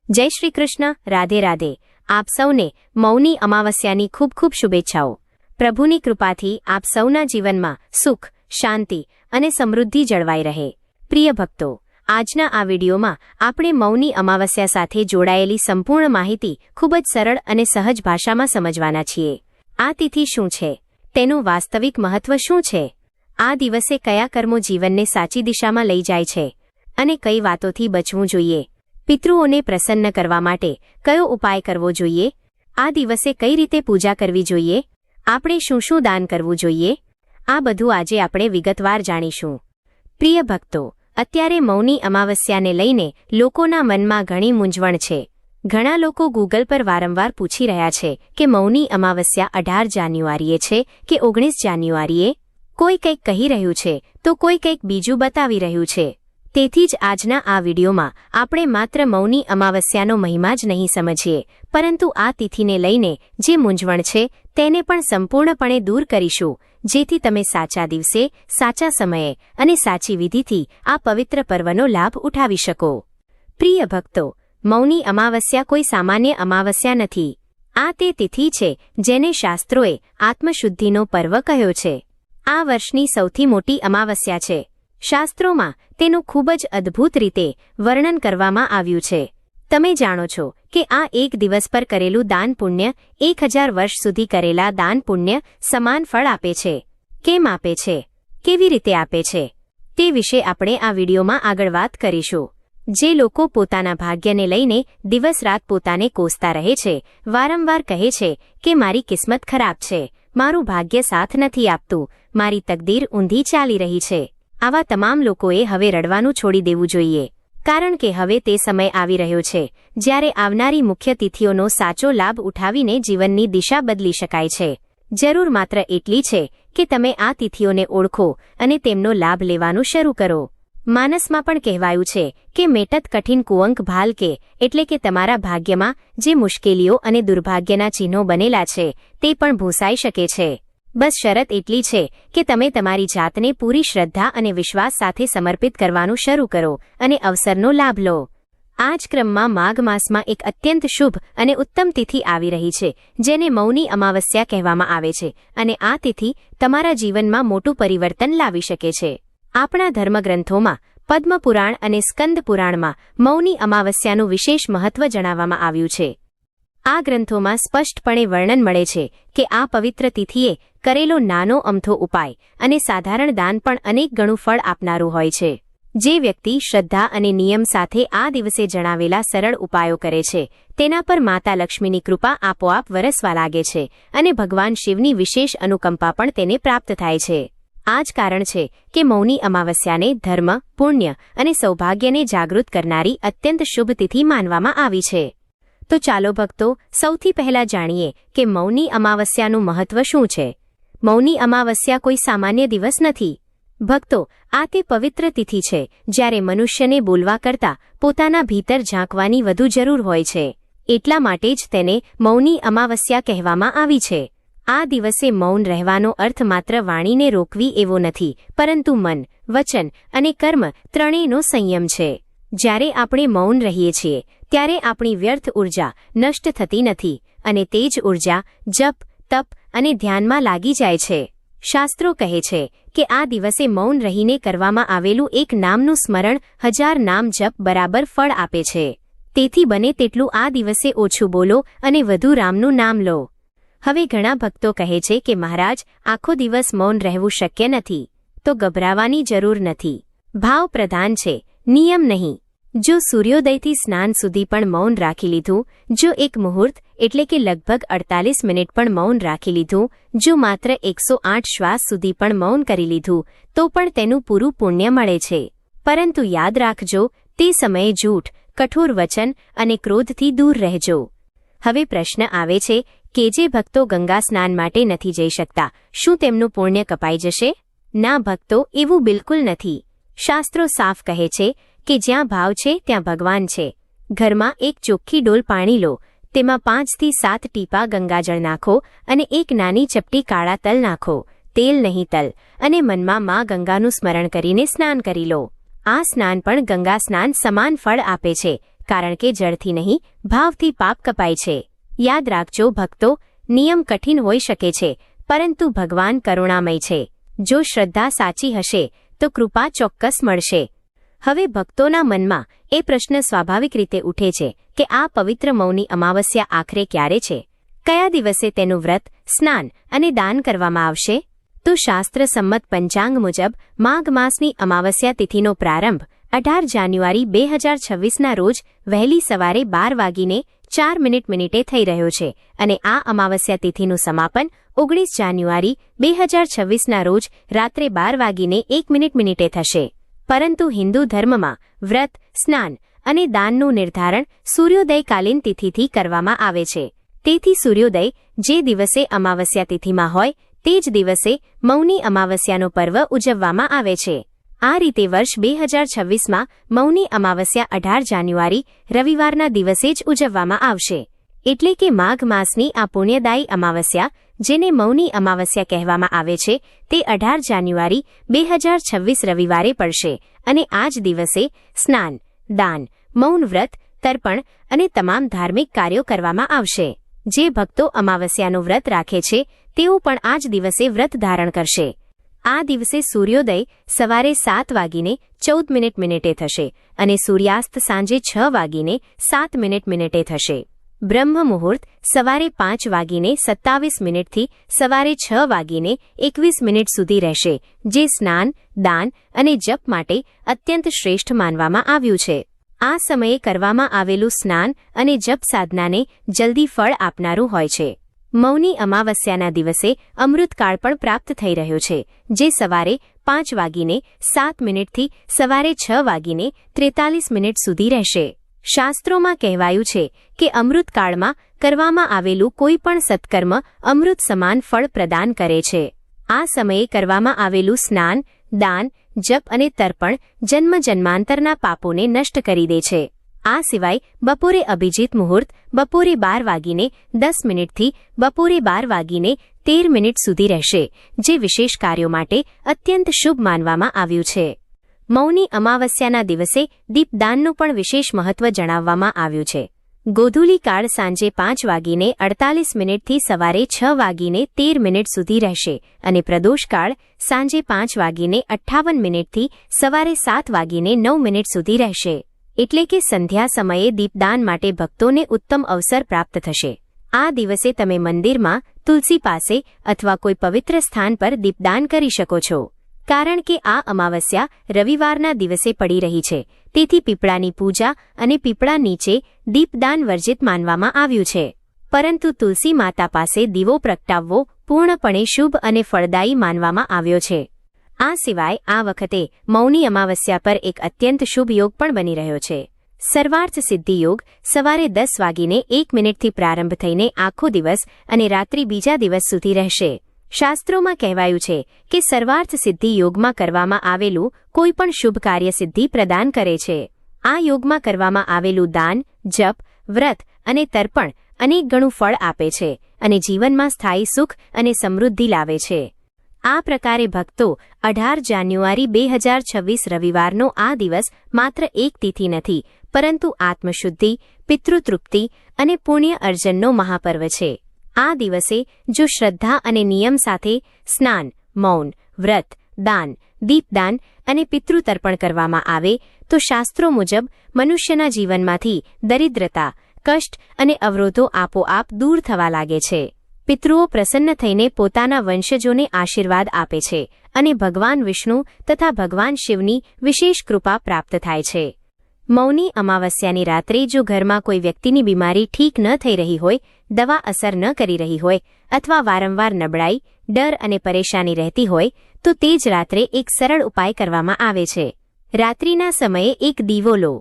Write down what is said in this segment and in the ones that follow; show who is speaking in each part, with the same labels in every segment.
Speaker 1: જય શ્રી કૃષ્ણ, રાધે રાધે। આપ સૌને મૌની અમાવસ્યાની ખૂબ ખૂબ શુભેચ્છાઓ। પ્રભુની કૃપાથી આપ સૌના જીવનમાં સુખ, શાંતિ અને સમૃદ્ધિ જળવાઈ રહે। પ્રિય ભક્તો, આજના આ વિડીયોમાં આપણે મૌની અમાવસ્યા સાથે જોડાયેલી સંપૂર્ણ માહિતી ખૂબ જ સરળ અને સહજ ભાષામાં સમજવાના છીએ। આ તિથિ શું છે, તેનું વાસ્તવિક મહત્વ શું છે, આ દિવસે કયા કર્મો જીવનને સાચી દિશામાં લઈ જાય છે અને કઈ વાતોથી બચવું જોઈએ, પિતૃઓને પ્રસન્ન કરવા માટે કયો ઉપાય કરવો જોઈએ, આ દિવસે કઈ રીતે પૂજા કરવી જોઈએ, આપણે શું શું દાન કરવું જોઈએ, આ બધું આજે આપણે વિગતવાર જાણીશું। પ્રિય ભક્તો, અત્યારે મૌની અમાવસ્યાને લઈને લોકોના મનમાં ઘણી મૂંઝવણ છે। ઘણા લોકો ગૂગલ પર વારંવાર પૂછી રહ્યા છે કે મૌની અમાવસ્યા 18 જાન્યુઆરીએ છે કે 19 જાન્યુઆરીએ। કોઈ કંઈક કહી રહ્યું છે તો કોઈ કંઈક બીજું બતાવી રહ્યું છે। તેથી જ આજના આ વિડીયોમાં આપણે માત્ર મૌની અમાવસ્યાનો મહિમા જ નહીં સમજીએ, પરંતુ આ તિથિને લઈને જે મૂંઝવણ છે તેને પણ સંપૂર્ણપણે દૂર કરીશું, જેથી તમે સાચા દિવસે, સાચા સમયે અને સાચી વિધિથી આ પવિત્ર પર્વનો લાભ ઉઠાવી શકો। પ્રિય ભક્તો, મૌની અમાવસ્યા કોઈ સામાન્ય અમાવસ્યા નથી। આ તે તિથિ છે જેને શાસ્ત્રોએ આત્મશુદ્ધિનો પર્વ કહ્યો છે। આ વર્ષની સૌથી મોટી અમાવસ્યા છે। શાસ્ત્રોમાં તેનું ખૂબ જ અદ્ભુત રીતે વર્ણન કરવામાં આવ્યું છે। તમે જાણો છો કે આ એક દિવસ પર કરેલું દાન પુણ્ય 1000 વર્ષ સુધી કરેલા દાન પુણ્ય સમાન ફળ આપે છે। કેમ આપે છે, કેવી રીતે આપે છે, તે વિશે આપણે આ વિડીયોમાં આગળ વાત કરીશું। જે લોકો પોતાના ભાગ્યને લઈને દિવસ રાત પોતાને કોસતા રહે છે, વારંવાર કહે છે કે મારી કિસ્મત ખરાબ છે, મારું ભાગ્ય સાથ નથી આપતું, મારી તકદીર ઊંધી ચાલી રહી છે, આવા તમામ લોકોએ હવે રડવાનું છોડી દેવું જોઈએ, કારણ કે હવે તે સમય આવી રહ્યો છે જ્યારે આવનારી મુખ્ય તિથિઓનો સાચો લાભ ઉઠાવીને જીવનની દિશા બદલી શકાય છે। જરૂર માત્ર એટલી છે કે તમે આ તિથિઓને ઓળખો અને તેમનો લાભ લેવાનું શરૂ કરો। માનસમાં પણ કહેવાયું છે કે મેટત કઠિન કુંવક ભાલ કે, એટલે કે તમારા ભાગ્યમાં જે મુશ્કેલીઓ અને દુર્ભાગ્યના ચિહ્નો બનેલા છે તે પણ ભૂંસાઈ શકે છે। બસ શરત એટલી છે કે તમે તમારી જાતને પૂરી શ્રદ્ધા અને વિશ્વાસ સાથે સમર્પિત કરવાનું શરૂ કરો અને અવસરનો લાભ લો। આ જ ક્રમમાં માઘ માસમાં એક અત્યંત શુભ અને ઉત્તમ તિથિ આવી રહી છે જેને મૌની અમાવસ્યા કહેવામાં આવે છે, અને આ તિથિ તમારા જીવનમાં મોટું પરિવર્તન લાવી શકે છે। આપણા ધર્મગ્રંથોમાં પદ્મ પુરાણ અને સ્કંદ પુરાણમાં મૌની અમાવસ્યાનું વિશેષ મહત્વ જણાવવામાં આવ્યું છે। આ ગ્રંથોમાં સ્પષ્ટપણે વર્ણન મળે છે કે આ પવિત્ર તિથિએ કરેલો નાનો અમથો ઉપાય અને સાધારણ દાન પણ અનેક ગણું ફળ આપનારું હોય છે। જે વ્યક્તિ શ્રદ્ધા અને નિયમ સાથે આ દિવસે જણાવેલા સરળ ઉપાયો કરે છે તેના પર માતા લક્ષ્મીની કૃપા આપોઆપ વરસવા લાગે છે અને ભગવાન શિવની વિશેષ અનુકંપા પણ તેને પ્રાપ્ત થાય છે। આ જ કારણ છે કે મૌની અમાવસ્યાને ધર્મ, પુણ્ય અને સૌભાગ્યને જાગૃત કરનારી અત્યંત શુભ તિથિ માનવામાં આવી છે। તો ચાલો ભક્તો, સૌથી પહેલા જાણીએ કે મૌની અમાવસ્યાનું મહત્વ શું છે। મૌની અમાવસ્યા કોઈ સામાન્ય દિવસ નથી। ભક્તો, આ તે પવિત્ર તિથિ છે જ્યારે મનુષ્યને બોલવા કરતાં પોતાના ભીતર ઝાંકવાની વધુ જરૂર હોય છે। એટલા માટે જ તેને મૌની અમાવસ્યા કહેવામાં આવી છે। આ દિવસે મૌન રહેવાનો અર્થ માત્ર વાણીને રોકવી એવો નથી, પરંતુ મન, વચન અને કર્મ ત્રણેયનો સંયમ છે। જ્યારે આપણે મૌન રહીએ છીએ ત્યારે આપણી વ્યર્થ ઉર્જા નષ્ટ થતી નથી અને તે જ ઉર્જા જપ, તપ અને ધ્યાનમાં લાગી જાય છે। શાસ્ત્રો કહે છે કે આ દિવસે મૌન રહીને કરવામાં આવેલું એક નામનું સ્મરણ 1000 નામ જપ બરાબર ફળ આપે છે। તેથી બને તેટલું આ દિવસે ઓછું બોલો અને વધુ રામનું નામ લો। હવે ઘણા ભક્તો કહે છે કે મહારાજ, આખો દિવસ મૌન રહેવું શક્ય નથી। તો ગભરાવાની જરૂર નથી। ભાવ પ્રધાન છે, નિયમ નહીં। જો સૂર્યોદયથી સ્નાન સુધી પણ મૌન રાખી લીધું, જો એક મુહૂર્ત એટલે કે લગભગ 48 મિનિટ પણ મૌન રાખી લીધું, જો માત્ર 108 શ્વાસ સુધી પણ મૌન કરી લીધું, તો પણ તેનું પૂરું પુણ્ય મળે છે। પરંતુ યાદ રાખજો, તે સમયે જૂઠ, કઠોર વચન અને ક્રોધથી દૂર રહેજો। હવે પ્રશ્ન આવે છે કે જે ભક્તો ગંગા સ્નાન માટે નથી જઈ શકતા, શું તેમનું પુણ્ય કપાઈ જશે? ના ભક્તો, એવું બિલકુલ નથી। શાસ્ત્રો સાફ કહે છે કે જ્યાં ભાવ છે ત્યાં ભગવાન છે। ઘરમાં એક ચોખ્ખી ડોલ પાણી લો, તેમાં 5 થી 7 ટીપા ગંગાજળ નાખો અને એક નાની ચપટી કાળા તલ નાખો, તેલ નહીં તલ, અને મનમાં માં ગંગાનું સ્મરણ કરીને સ્નાન કરી લો। આ સ્નાન પણ ગંગા સ્નાન સમાન ફળ આપે છે। કારણ કે જળથી નહીં ભાવથી પાપ કપાય છે. યાદ રાખજો ભક્તો, નિયમ કઠિન હોઈ શકે છે, પરંતુ ભગવાન કરુણામય છે. જો શ્રદ્ધા સાચી હશે તો કૃપા ચોક્કસ મળશે. હવે ભક્તોના મનમાં એ પ્રશ્ન સ્વાભાવિક રીતે ઉઠે છે કે આ પવિત્ર મૌની અમાવસ્યા આખરે ક્યારે છે? કયા દિવસે તેનું વ્રત, સ્નાન અને દાન કરવામાં આવશે? તો શાસ્ત્ર સંમત પંચાંગ મુજબ માઘ માસની અમાવસ્યા તિથિનો પ્રારંભ 18 જાન્યુઆરી 2026ના રોજ વહેલી સવારે 12:04 થઈ રહ્યો છે અને આ અમાવસ્યા તિથિનું સમાપન 19 જાન્યુઆરી 2026ના રોજ રાત્રે 12:01 થશે. પરંતુ હિન્દુ ધર્મમાં વ્રત, સ્નાન અને દાનનું નિર્ધારણ સૂર્યોદયકાલીન તિથિથી કરવામાં આવે છે. તેથી સૂર્યોદય જે દિવસે અમાવસ્યા તિથિમાં હોય તે જ દિવસે મૌની અમાવસ્યાનો પર્વ ઉજવવામાં આવે છે. આ રીતે વર્ષ 2026માં મૌની અમાવસ્યા 18 જાન્યુઆરી રવિવારના દિવસે જ ઉજવવામાં આવશે. એટલે કે માઘ માસની આ પુણ્યદાયી અમાવસ્યા, જેને મૌની અમાવસ્યા કહેવામાં આવે છે, તે 18 જાન્યુઆરી 2026 રવિવારે પડશે અને આ જ દિવસે સ્નાન, દાન, મૌન વ્રત, તર્પણ અને તમામ ધાર્મિક કાર્યો કરવામાં આવશે. જે ભક્તો અમાવસ્યાનું વ્રત રાખે છે તેઓ પણ આ જ દિવસે વ્રત ધારણ કરશે. આ દિવસે સૂર્યોદય સવારે 7:14 થશે અને સૂર્યાસ્ત સાંજે 6:07 થશે. બ્રહ્મ મુહૂર્ત સવારે 5:27 થી સવારે 6:21 સુધી રહેશે, જે સ્નાન, દાન અને જપ માટે અત્યંત શ્રેષ્ઠ માનવામાં આવ્યું છે. આ સમયે કરવામાં આવેલું સ્નાન અને જપ સાધનાને જલ્દી ફળ આપનારું હોય છે. મૌની અમાવસ્યાના દિવસે અમૃતકાળ પણ પ્રાપ્ત થઈ રહ્યો છે, જે સવારે 5:07 થી સવારે 6:43 સુધી રહેશે. શાસ્ત્રોમાં કહેવાયું છે કે અમૃતકાળમાં કરવામાં આવેલું કોઈ પણ સત્કર્મ અમૃત સમાન ફળ પ્રદાન કરે છે. આ સમયે કરવામાં આવેલું સ્નાન, દાન, જપ અને તર્પણ જન્માંતરના પાપોને નષ્ટ કરી દે છે. આ સિવાય બપોરે અભિજીત મુહૂર્ત બપોરે 12:10 થી બપોરે 12:13 સુધી રહેશે, જે વિશેષ કાર્યો માટે અત્યંત શુભ માનવામાં આવ્યું છે. મૌની અમાવસ્યાના દિવસે દીપદાનનું પણ વિશેષ મહત્વ જણાવવામાં આવ્યું છે. ગોધૂલી કાળ સાંજે 5:48 થી સવારે 6:13 સુધી રહેશે અને પ્રદોષકાળ સાંજે 5:58 થી સવારે 7:09 સુધી રહેશે. એટલે કે સંધ્યા સમયે દીપદાન માટે ભક્તોને ઉત્તમ અવસર પ્રાપ્ત થશે. આ દિવસે તમે મંદિરમાં, તુલસી પાસે અથવા કોઈ પવિત્ર સ્થાન પર દીપદાન કરી શકો છો. કારણ કે આ અમાવસ્યા રવિવારના દિવસે પડી રહી છે, તેથી પીપળાની પૂજા અને પીપળા નીચે દીપદાન વર્જિત માનવામાં આવ્યું છે. પરંતુ તુલસી માતા પાસે દીવો પ્રગટાવવો પૂર્ણપણે શુભ અને ફળદાયી માનવામાં આવ્યો છે. આ સિવાય આ વખતે મૌની અમાવસ્યા પર એક અત્યંત શુભ યોગ પણ બની રહ્યો છે. સર્વાર્થ સિદ્ધિ યોગ સવારે 10:01 થી પ્રારંભ થઈને આખો દિવસ અને રાત્રિ બીજા દિવસ સુધી રહેશે. શાસ્ત્રોમાં કહેવાયું છે કે સર્વાર્થ સિદ્ધિ યોગમાં કરવામાં આવેલું કોઈ પણ શુભ કાર્ય સિદ્ધિ પ્રદાન કરે છે. આ યોગમાં કરવામાં આવેલું દાન, જપ, વ્રત અને તર્પણ અનેક ગણું ફળ આપે છે અને જીવનમાં સ્થાયી સુખ અને સમૃદ્ધિ લાવે છે. આ પ્રકારે ભક્તો 18 જાન્યુઆરી 2026 રવિવારનો આ દિવસ માત્ર એક તિથિ નથી, પરંતુ આત્મશુદ્ધિ, પિતૃતૃપ્તિ અને પુણ્ય અર્જનનો મહાપર્વ છે. આ દિવસે જો શ્રદ્ધા અને નિયમ સાથે સ્નાન, મૌન, વ્રત, દાન, દીપદાન અને પિતૃતર્પણ કરવામાં આવે તો શાસ્ત્રો મુજબ મનુષ્યના જીવનમાંથી દરિદ્રતા, કષ્ટ અને અવરોધો આપોઆપ દૂર થવા લાગે છે. પિતૃઓ પ્રસન્ન થઈને પોતાના વંશજોને આશીર્વાદ આપે છે અને ભગવાન વિષ્ણુ તથા ભગવાન શિવની વિશેષ કૃપા પ્રાપ્ત થાય છે. મૌની અમાવસ્યાની રાત્રે જો ઘરમાં કોઈ વ્યક્તિની બીમારી ઠીક ન થઈ રહી હોય, દવા અસર ન કરી રહી હોય અથવા વારંવાર નબળાઈ, ડર અને પરેશાની રહેતી હોય તો તે જ રાત્રે એક સરળ ઉપાય કરવામાં આવે છે. રાત્રિના સમયે એક દીવો લો,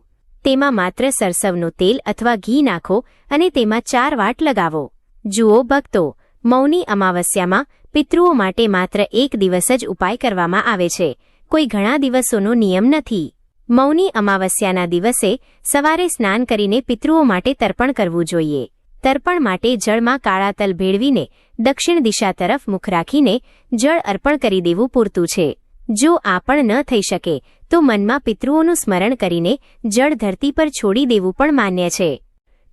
Speaker 1: તેમાં માત્ર સરસવનું તેલ અથવા ઘી નાખો અને તેમાં 4 વાટ લગાવો. જુઓ ભક્તો, મૌની અમાવસ્યામાં પિતૃઓ માટે માત્ર એક દિવસ જ ઉપાય કરવામાં આવે છે, કોઈ ઘણા દિવસોનો નિયમ નથી. મૌની અમાવસ્યાના દિવસે સવારે સ્નાન કરીને પિતૃઓ માટે તર્પણ કરવું જોઈએ. તર્પણ માટે જળમાં કાળા તલ ભેળવીને દક્ષિણ દિશા તરફ મુખ રાખીને જળ અર્પણ કરી દેવું પૂરતું છે. જો આ પણ ન થઈ શકે તો મનમાં પિતૃઓનું સ્મરણ કરીને જળ ધરતી પર છોડી દેવું પણ માન્ય છે.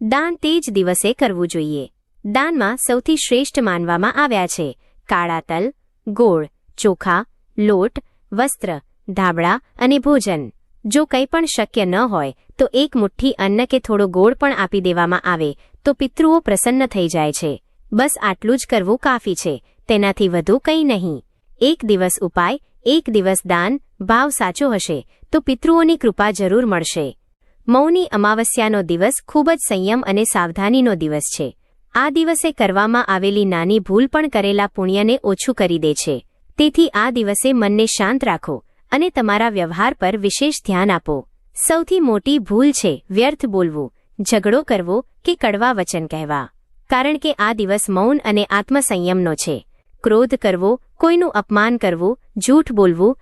Speaker 1: દાન તે જ દિવસે કરવું જોઈએ. દાનમાં સૌથી શ્રેષ્ઠ માનવામાં આવ્યા છે કાળા તલ, ગોળ, ચોખા, લોટ, વસ્ત્ર, ધાબળા અને ભોજન. જો કંઈ પણ શક્ય ન હોય તો એક મુઠ્ઠી અન્ન કે થોડો ગોળ પણ આપી દેવામાં આવે તો પિતૃઓ પ્રસન્ન થઈ જાય છે. બસ આટલું જ કરવું કાફી છે, તેનાથી વધુ કંઈ નહીં. એક દિવસ ઉપાય, એક દિવસ દાન ભાવ સાચો હશે તો પિતૃઓની કૃપા જરૂર મળશે. મૌની અમાવસ્યાનો દિવસ ખૂબ જ સંયમ અને સાવધાનીનો દિવસ છે. આ દિવસે કરવામાં આવેલી નાની ભૂલ પણ કરેલા પુણ્યને ઓછું કરી દે છે. તેથી આ દિવસે મનને શાંત રાખો અને તમારા વ્યવહાર પર વિશેષ ધ્યાન આપો. સૌથી મોટી ભૂલ છે વ્યર્થ બોલવું, ઝઘડો કરવો કે કડવા વચન કહેવા. કારણ કે આ દિવસ મૌન અને આત્મસંયમનો છે. ક્રોધ કરવો, કોઈનું અપમાન કરવું, જૂઠ બોલવું,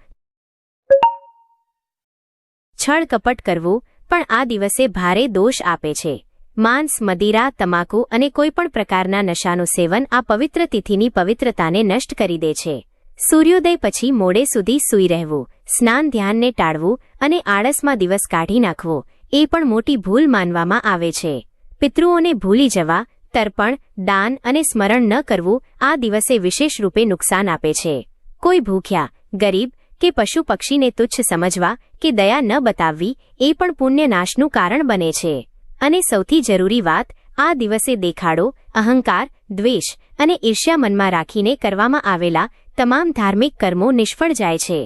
Speaker 1: છળ કપટ કરવું પણ આ દિવસે ભારે દોષ આપે છે. માંસ, મદિરા, તમાકુ અને કોઈપણ પ્રકારના નશાનું સેવન આ પવિત્ર તિથિની પવિત્રતાને નષ્ટ કરી દે છે. સૂર્યોદય પછી મોડે સુધી સૂઈ રહેવું, સ્નાન ધ્યાનને ટાળવું અને આળસમાં દિવસ કાઢી નાખવો એ પણ મોટી ભૂલ માનવામાં આવે છે. પિતૃઓને ભૂલી જવા, તર્પણ, દાન અને સ્મરણ ન કરવું આ દિવસે વિશેષ રૂપે નુકસાન આપે છે. કોઈ ભૂખ્યા, ગરીબ કે પશુ પક્ષીને તુચ્છ સમજવા કે દયા ન બતાવવી એ પણ પુણ્યનાશનું કારણ બને છે. અને સૌથી જરૂરી વાત, આ દિવસે દેખાડો, અહંકાર, દ્વેષ અને ઈર્ષ્યા મનમાં રાખીને કરવામાં આવેલા તમામ ધાર્મિક કર્મો નિષ્ફળ જાય છે.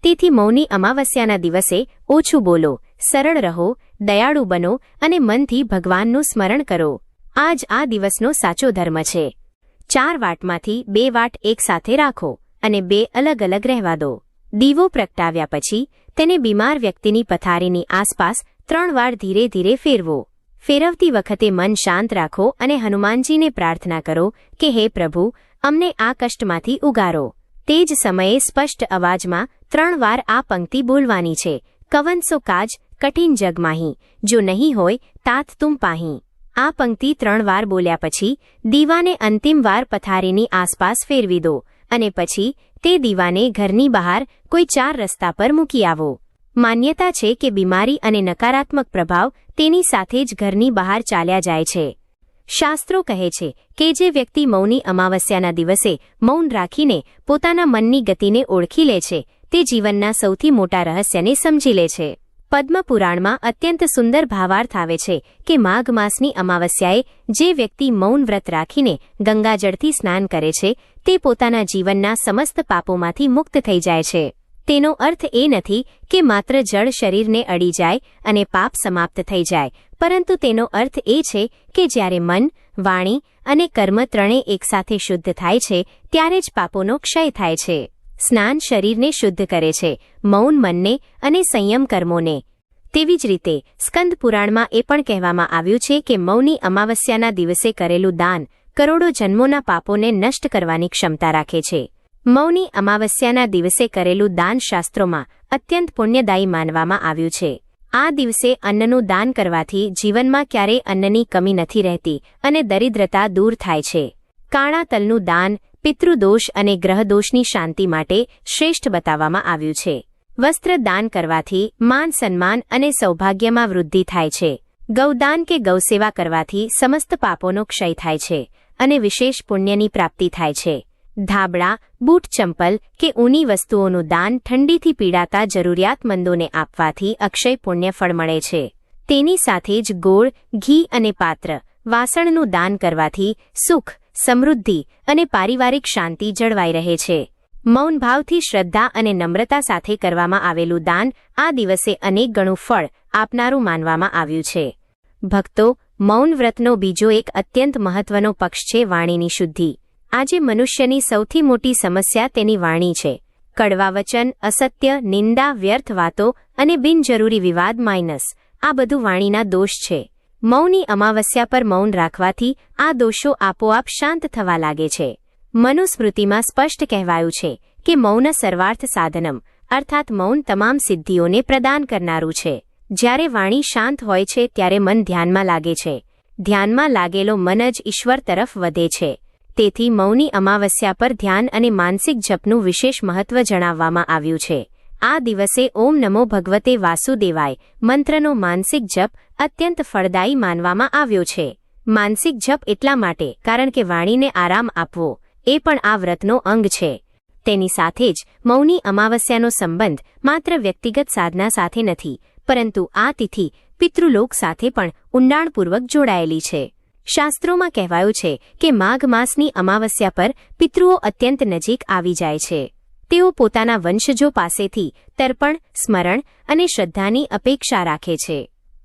Speaker 1: તેથી મૌની અમાવસ્યાના દિવસે ઓછું બોલો, સરળ રહો, દયાળુ બનો અને મનથી ભગવાનનું સ્મરણ કરો. આ જ આ દિવસનો સાચો ધર્મ છે. 4 વાટમાંથી 2 વાટ એક સાથે રાખો અને 2 અલગ અલગ રહેવા દો. દીવો પ્રગટાવ્યા પછી તેને બીમાર વ્યક્તિની પથારીની આસપાસ 3 વાર ધીરે ધીરે ફેરવો. ફેરવતી વખતે મન શાંત રાખો અને હનુમાનજીને પ્રાર્થના કરો કે હે પ્રભુ, અમને આ કષ્ટમાંથી ઉગારો. તે જ સમયે સ્પષ્ટ અવાજમાં 3 વાર આ પંક્તિ બોલવાની છે: કવન સો કાજ કઠિન જગ માહી, જો નહીં હોય તાત તુમ પાહી. આ પંક્તિ 3 વાર બોલ્યા પછી દીવાને અંતિમ વાર પથારીની આસપાસ ફેરવી દો અને પછી તે દીવાને ઘરની બહાર કોઈ 4 રસ્તા પર મૂકી આવો. માન્યતા છે કે બીમારી અને નકારાત્મક પ્રભાવ તેની સાથે જ ઘરની બહાર ચાલ્યા જાય છે. શાસ્ત્રો કહે છે કે જે વ્યક્તિ મૌની અમાવસ્યાના દિવસે મૌન રાખીને પોતાના મનની ગતિને ઓળખી લે છે તે જીવનના સૌથી મોટા રહસ્યને સમજી લે છે. પદ્મપુરાણમાં અત્યંત સુંદર ભાવાર્થ આવે છે કે માઘ માસની અમાવસ્યાએ જે વ્યક્તિ મૌન વ્રત રાખીને ગંગાજળથી સ્નાન કરે છે તે પોતાના જીવનના સમસ્ત પાપોમાંથી મુક્ત થઈ જાય છે. તેનો અર્થ એ નથી કે માત્ર જળ શરીરને અડી જાય અને પાપ સમાપ્ત થઈ જાય, પરંતુ તેનો અર્થ એ છે કે જ્યારે મન, વાણી અને કર્મ ત્રણે એકસાથે શુદ્ધ થાય છે ત્યારે જ પાપોનો ક્ષય થાય છે. સ્નાન શરીરને શુદ્ધ કરે છે, મૌન મનને અને સંયમ કર્મોને. તેવી જ રીતે સ્કંદ પુરાણમાં એ પણ કહેવામાં આવ્યું છે કે મૌની અમાવસ્યાના દિવસે કરેલું દાન કરોડો જન્મોના પાપોને નષ્ટ કરવાની ક્ષમતા રાખે છે. મૌની અમાવસ્યાના દિવસે કરેલું દાન શાસ્ત્રોમાં અત્યંત પુણ્યદાયી માનવામાં આવ્યું છે. આ દિવસે અન્નનું દાન કરવાથી જીવનમાં ક્યારેય અન્નની કમી નથી રહેતી અને દરિદ્રતા દૂર થાય છે. કાળા તલનું દાન પિતૃદોષ અને ગ્રહદોષની શાંતિ માટે શ્રેષ્ઠ બતાવવામાં આવ્યું છે. વસ્ત્ર દાન કરવાથી માન સન્માન અને સૌભાગ્યમાં વૃદ્ધિ થાય છે. ગૌદાન કે ગૌસેવા કરવાથી સમસ્ત પાપોનો ક્ષય થાય છે અને વિશેષ પુણ્યની પ્રાપ્તિ થાય છે. ધાબળા, બૂટ, ચંપલ કે ઊની વસ્તુઓનું દાન ઠંડીથી પીડાતા જરૂરિયાતમંદોને આપવાથી અક્ષય પુણ્ય ફળ મળે છે. તેની સાથે જ ગોળ, ઘી અને પાત્ર, વાસણનું દાન કરવાથી સુખ, સમૃદ્ધિ અને પારિવારિક શાંતિ જળવાઈ રહે છે. મૌન ભાવથી શ્રદ્ધા અને નમ્રતા સાથે કરવામાં આવેલું દાન આ દિવસે અનેક ગણું ફળ આપનારું માનવામાં આવ્યું છે. ભક્તો, મૌન વ્રતનો બીજો એક અત્યંત મહત્વનો પક્ષ છે વાણીની શુદ્ધિ. આજે મનુષ્યની સૌથી મોટી સમસ્યા તેની વાણી છે. કડવા વચન, અસત્ય, નિંદા, વ્યર્થ વાતો અને બિનજરૂરી વિવાદ આ બધું વાણીના દોષ છે. મૌની અમાવસ્યા પર મૌન રાખવાથી આ દોષો આપોઆપ શાંત થવા લાગે છે. મનુસ્મૃતિમાં સ્પષ્ટ કહેવાયું છે કે મૌન સર્વાર્થ સાધનમ, અર્થાત મૌન તમામ સિદ્ધિઓને પ્રદાન કરનારું છે. જ્યારે વાણી શાંત હોય છે ત્યારે મન ધ્યાનમાં લાગે છે. ધ્યાનમાં લાગેલો મન જ ઈશ્વર તરફ વધે છે. તેથી મૌની અમાવસ્યા પર ધ્યાન અને માનસિક જપનું વિશેષ મહત્વ જણાવવામાં આવ્યું છે. આ દિવસે ઓમ નમો ભગવતે વાસુદેવાય મંત્રનો માનસિક જપ અત્યંત ફળદાયી માનવામાં આવ્યો છે. માનસિક જપ એટલા માટે કારણ કે વાણીને આરામ આપવો એ પણ આ વ્રતનો અંગ છે. તેની સાથે જ મૌની અમાવસ્યાનો સંબંધ માત્ર વ્યક્તિગત સાધના સાથે નથી, પરંતુ આ તિથિ પિતૃલોક સાથે પણ ઊંડાણપૂર્વક જોડાયેલી છે. શાસ્ત્રોમાં કહેવાયું છે કે માઘ માસની અમાવસ્યા પર પિતૃઓ અત્યંત નજીક આવી જાય છે. તેઓ પોતાના વંશજો પાસેથી તર્પણ, સ્મરણ અને શ્રદ્ધાની અપેક્ષા રાખે છે.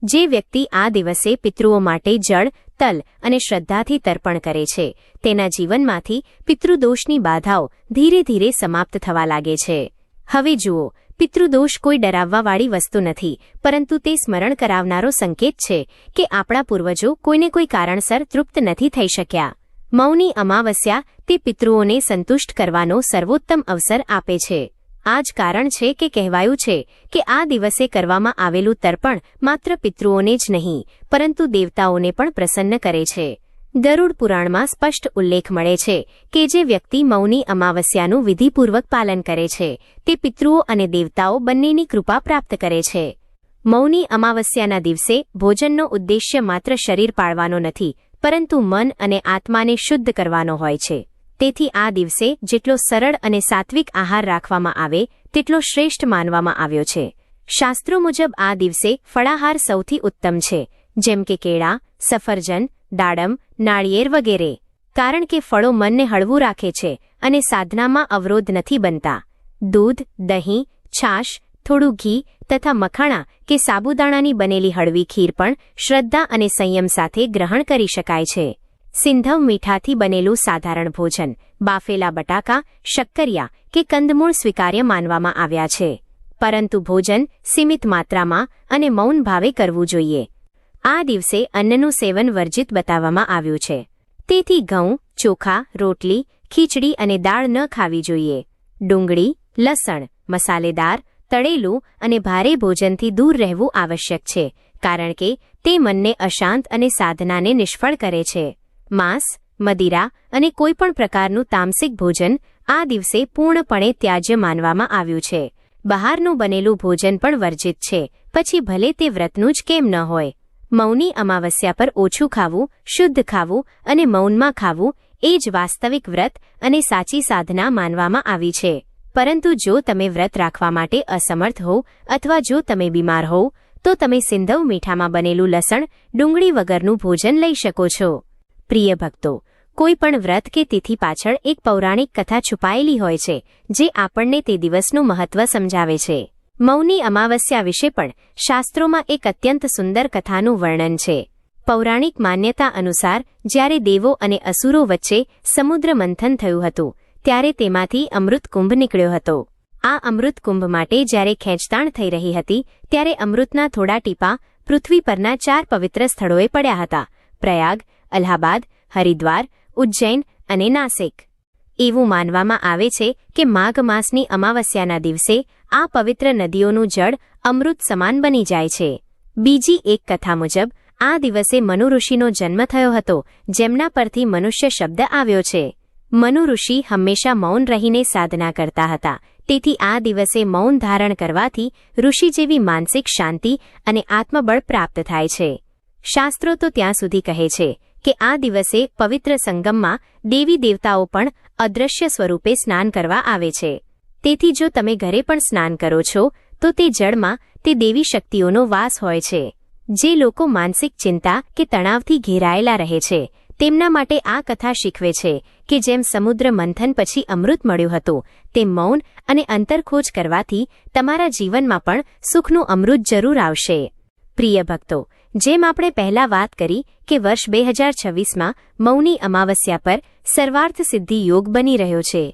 Speaker 1: જે વ્યક્તિ આ દિવસે પિતૃઓ માટે જળ, તલ અને શ્રદ્ધાથી તર્પણ કરે છે, તેના જીવનમાંથી પિતૃદોષની બાધાઓ ધીરે ધીરે સમાપ્ત થવા લાગે છે. હવે જુઓ, પિતૃદોષ કોઈ ડરાવવાવાળી વસ્તુ નથી, પરંતુ તે સ્મરણ કરાવનારો સંકેત છે કે આપણા પૂર્વજો કોઈને કોઈ કારણસર તૃપ્ત નથી થઈ શક્યા. મૌની અમાવસ્યા તે પિતૃઓને સંતુષ્ટ કરવાનો સર્વોત્તમ અવસર આપે છે. આ જ કારણ છે કે કહેવાયું છે કે આ દિવસે કરવામાં આવેલું તર્પણ માત્ર પિતૃઓને જ નહીં, પરંતુ દેવતાઓને પણ પ્રસન્ન કરે છે. ગરુડ પુરાણમાં સ્પષ્ટ ઉલ્લેખ મળે છે કે જે વ્યક્તિ મૌની અમાવસ્યાનું વિધિપૂર્વક પાલન કરે છે, તે પિતૃઓ અને દેવતાઓ બંનેની કૃપા પ્રાપ્ત કરે છે. મૌની અમાવસ્યાના દિવસે ભોજનનો ઉદ્દેશ્ય માત્ર શરીર પાળવાનો નથી, પરંતુ મન અને આત્માને શુદ્ધ કરવાનો હોય છે. તેથી આ દિવસે જેટલો સરળ અને સાત્વિક આહાર રાખવામાં આવે તેટલો શ્રેષ્ઠ માનવામાં આવ્યો છે. શાસ્ત્રો મુજબ આ દિવસે ફળાહાર સૌથી ઉત્તમ છે, જેમ કે કેળા, સફરજન, દાડમ, નાળિયેર વગેરે, કારણ કે ફળો મનને હળવું રાખે છે અને સાધનામાં અવરોધ નથી બનતા. દૂધ, દહીં, છાશ, થોડું ઘી તથા મખાણા કે સાબુદાણાની બનેલી હળવી ખીર પણ શ્રદ્ધા અને સંયમ સાથે ગ્રહણ કરી શકાય છે. સિંધવ મીઠાથી બનેલું સાધારણ ભોજન, બાફેલા બટાકા, શક્કરિયા કે કંદમૂળ સ્વીકાર્ય માનવામાં આવ્યા છે, પરંતુ ભોજન સીમિત માત્રામાં અને મૌન ભાવે કરવું જોઈએ. આ દિવસે અન્નનું સેવન વર્જિત બતાવવામાં આવ્યું છે. તેથી ઘઉં, ચોખા, રોટલી, ખીચડી અને દાળ ન ખાવી જોઈએ. ડુંગળી, લસણ, મસાલેદાર, તળેલું અને ભારે ભોજનથી દૂર રહેવું આવશ્યક છે, કારણ કે તે મનને અશાંત અને સાધનાને નિષ્ફળ કરે છે. માંસ, મદિરા અને કોઈપણ પ્રકારનું તામસિક ભોજન આ દિવસે પૂર્ણપણે ત્યાજ્ય માનવામાં આવ્યું છે. બહારનું બનેલું ભોજન પણ વર્જિત છે, પછી ભલે તે વ્રતનું જ કેમ ન હોય. મૌની અમાવસ્યા પર ઓછું ખાવું, શુદ્ધ ખાવું અને મૌનમાં ખાવું એ જ વાસ્તવિક વ્રત અને સાચી સાધના માનવામાં આવી છે. પરંતુ જો તમે વ્રત રાખવા માટે અસમર્થ હોવ અથવા જો તમે બીમાર હોવ, તો તમે સિંધવ મીઠામાં બનેલું લસણ, ડુંગળી વગરનું ભોજન લઈ શકો છો. પ્રિય ભક્તો, કોઈ પણ વ્રત કે તિથિ પાછળ એક પૌરાણિક કથા છુપાયેલી હોય છે, જે આપણને તે દિવસનું મહત્વ સમજાવે છે. મૌની અમાવસ્યા વિશે પણ શાસ્ત્રોમાં એક અત્યંત સુંદર કથાનું વર્ણન છે. પૌરાણિક માન્યતા અનુસાર જ્યારે દેવો અને અસુરો વચ્ચે સમુદ્ર મંથન થયું હતું, ત્યારે તેમાંથી અમૃત કુંભ નીકળ્યો હતો. આ અમૃત કુંભ માટે જ્યારે ખેંચતાણ થઈ રહી હતી, ત્યારે અમૃતના થોડા ટીપા પૃથ્વી પરના 4 પવિત્ર સ્થળોએ પડ્યા હતા: પ્રયાગ, અલ્હાબાદ, હરિદ્વાર, ઉજ્જૈન અને નાસિક. એવું માનવામાં આવે છે કે માઘ માસની અમાવસ્યાના દિવસે આ પવિત્ર નદીઓનું જળ અમૃત સમાન બની જાય છે. બીજી એક કથા મુજબ આ દિવસે મનુ ઋષિનો જન્મ થયો હતો, જેમના પરથી મનુષ્ય શબ્દ આવ્યો છે. મનુ ઋષિ હંમેશા મૌન રહીને સાધના કરતા હતા, તેથી આ દિવસે મૌન ધારણ કરવાથી ઋષિ જેવી માનસિક શાંતિ અને આત્મબળ પ્રાપ્ત થાય છે. શાસ્ત્રો તો ત્યાં સુધી કહે છે કે આ દિવસે પવિત્ર સંગમમાં દેવી દેવતાઓ પણ અદૃશ્ય સ્વરૂપે સ્નાન કરવા આવે છે. તેથી જો તમે ઘરે પણ સ્નાન કરો છો, તો તે જળમાં તે દેવી શક્તિઓનો વાસ હોય છે. જે લોકો માનસિક ચિંતા કે તણાવથી ઘેરાયેલા રહે છે, તેમના માટે આ કથા શીખવે છે કે જેમ સમુદ્ર મંથન પછી અમૃત મળ્યું હતું, તેમ મૌન અને અંતરખોજ કરવાથી તમારા જીવનમાં પણ સુખનું અમૃત જરૂર આવશે. પ્રિય ભક્તો, જેમ આપણે પહેલા વાત કરી કે વર્ષ 2026માં મૌની અમાવસ્યા પર સર્વાર્થ સિદ્ધિ યોગ બની રહ્યો છે.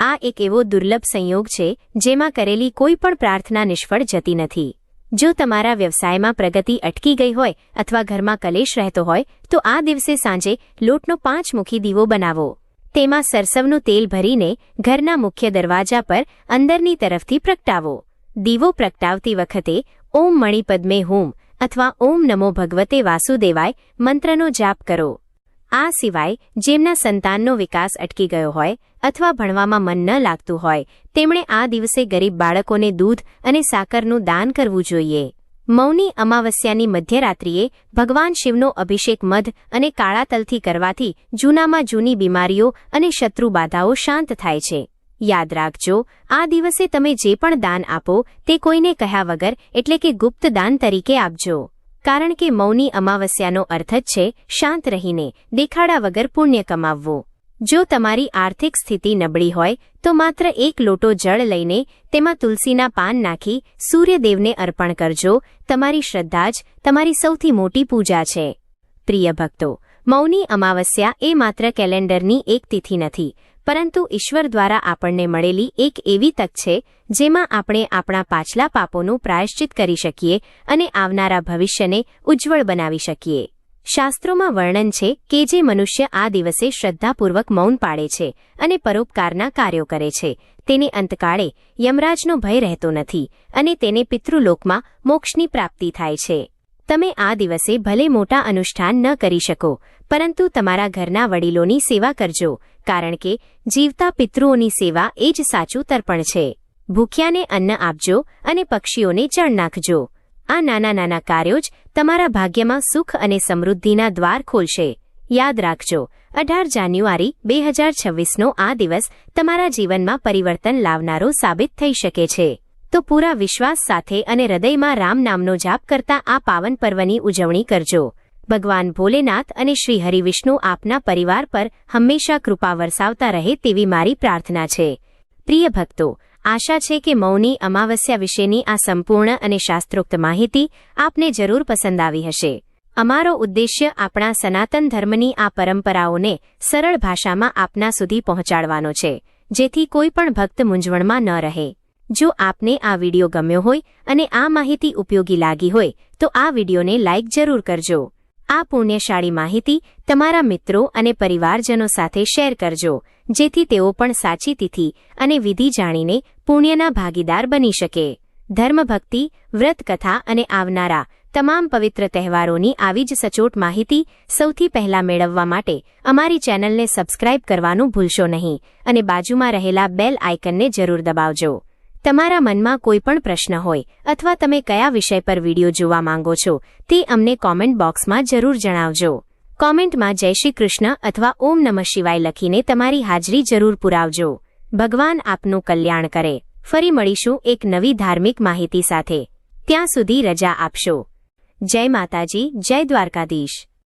Speaker 1: આ એક એવો દુર્લભ સંયોગ છે જેમાં કરેલી કોઈ પણ પ્રાર્થના નિષ્ફળ જતી નથી. જો તમારા વ્યવસાયમાં પ્રગતિ અટકી ગઈ હોય અથવા ઘરમાં કલેશ રહેતો હોય, તો આ દિવસે સાંજે લોટનો 5 મુખી દીવો બનાવો. તેમાં સરસવનું તેલ ભરીને ઘરના મુખ્ય દરવાજા પર અંદરની તરફથી પ્રગટાવો. દીવો પ્રગટાવતી વખતે ઓમ મણિપદ્મે હૂમ અથવા ઓમ નમો ભગવતે વાસુદેવાય મંત્રનો જાપ કરો. આ સિવાય જેમના સંતાનનો વિકાસ અટકી ગયો હોય અથવા ભણવામાં મન ન લાગતું હોય તેમણે આ દિવસે ગરીબ બાળકોને દૂધ અને સાકરનું દાન કરવું જોઈએ. મૌની અમાવસ્યાની મધ્યરાત્રિએ ભગવાન શિવનો અભિષેક મધ અને કાળા તલથી કરવાથી જૂનામાં જૂની બીમારીઓ અને શત્રુ બાધાઓ શાંત થાય છે. યાદ રાખજો, આ દિવસે તમે જે પણ દાન આપો તે કોઈને કહ્યા વગર એટલે કે ગુપ્ત દાન તરીકે આપજો. કારણ કે મૌની અમાવસ્યાનો અર્થ જ છે શાંત રહીને દેખાડા વગર પુણ્ય કમાવવું. જો તમારી આર્થિક સ્થિતિ નબળી હોય તો માત્ર એક લોટો જળ લઈને તેમાં તુલસીના પાન નાખી સૂર્યદેવને અર્પણ કરજો. તમારી શ્રદ્ધા જ તમારી સૌથી મોટી પૂજા છે. પ્રિય ભક્તો, મૌની અમાવસ્યા એ માત્ર કેલેન્ડરની એક તિથિ નથી, પરંતુ ઈશ્વર દ્વારા આપણને મળેલી એક એવી તક છે જેમાં આપણે આપણા પાછલા પાપોનું પ્રાયશ્ચિત કરી શકીએ અને આવનારા ભવિષ્યને ઉજ્જવળ બનાવી શકીએ. શાસ્ત્રોમાં વર્ણન છે કે જે મનુષ્ય આ દિવસે શ્રદ્ધાપૂર્વક મૌન પાળે છે અને પરોપકારના કાર્યો કરે છે તેને અંતકાળે યમરાજનો ભય રહેતો નથી અને તેને પિતૃલોકમાં મોક્ષની પ્રાપ્તિ થાય છે. તમે આ દિવસે ભલે મોટા અનુષ્ઠાન ન કરી શકો, પરંતુ તમારા ઘરના વડીલોની સેવા કરજો, કારણ કે જીવતા પિતૃઓની સેવા એ જ સાચું તર્પણ છે. ભૂખ્યાને અન્ન આપજો અને પક્ષીઓને જળ નાખજો. આ નાના નાના કાર્યો જ તમારા ભાગ્યમાં સુખ અને સમૃદ્ધિના દ્વાર ખોલશે. યાદ રાખજો, 18 જાન્યુઆરી 2026નો આ દિવસ તમારા જીવનમાં પરિવર્તન લાવનારો સાબિત થઈ શકે છે. તો પૂરા વિશ્વાસ સાથે અને હૃદયમાં રામ નામનો જાપ કરતા આ પાવન પર્વની ઉજવણી કરજો. ભગવાન ભોલેનાથ અને શ્રી હરિવિષ્ણુ આપના પરિવાર પર હંમેશા કૃપા વરસાવતા રહે તેવી મારી પ્રાર્થના છે. પ્રિય ભક્તો, આશા છે કે મૌની અમાવસ્યા વિશેની આ સંપૂર્ણ અને શાસ્ત્રોક્ત માહિતી આપને જરૂર પસંદ આવી હશે. અમારો ઉદ્દેશ્ય આપણા સનાતન ધર્મની આ પરંપરાઓને સરળ ભાષામાં આપના સુધી પહોંચાડવાનો છે, જેથી કોઈ પણ ભક્ત મૂંઝવણમાં ન રહે. જો આપને આ વિડિયો ગમ્યો હોય અને આ માહિતી ઉપયોગી લાગી હોય તો આ વિડિયોને લાઇક જરૂર કરજો. આ પુણ્યશાળી માહિતી તમારા મિત્રો અને પરિવારજનો સાથે શેર કરજો, જેથી તેઓ પણ સાચી તિથિ અને વિધિ જાણીને પુણ્યના ભાગીદાર બની શકે. ધર્મભક્તિ, વ્રતકથા અને આવનારા તમામ પવિત્ર તહેવારોની આવી જ સચોટ માહિતી સૌથી પહેલા મેળવવા માટે અમારી ચેનલને સબસ્ક્રાઇબ કરવાનું ભૂલશો નહીં અને બાજુમાં રહેલા બેલ આઇકનને જરૂર દબાવજો. તમારા મનમાં કોઈ પણ પ્રશ્ન હોય અથવા તમે કયા વિષય પર વિડિયો જોવા માંગો છો તે અમને કોમેન્ટ બોક્સમાં જરૂર જણાવજો. કોમેન્ટમાં જય શ્રી કૃષ્ણ અથવા ઓમ નમઃ શિવાય લખીને તમારી હાજરી જરૂર પુરાવજો. ભગવાન આપનું કલ્યાણ કરે. ફરી મળીશું એક નવી ધાર્મિક માહિતી સાથે. ત્યાં સુધી રજા આપશો. જય માતાજી, જય દ્વારકાધીશ.